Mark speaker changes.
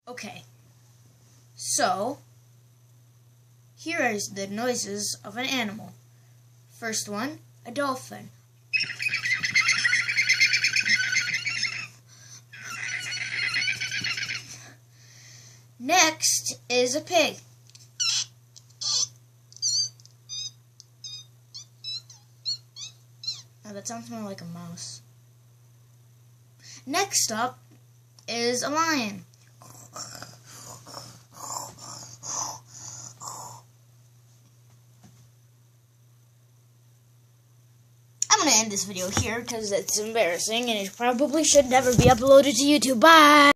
Speaker 1: Okay, so here is the noises of an animal. First one, a dolphin. Next is a pig. Oh, that sounds more like a mouse. Next up is a lion. I'm going to end this video here because it's embarrassing and it probably should never be uploaded to YouTube. Bye!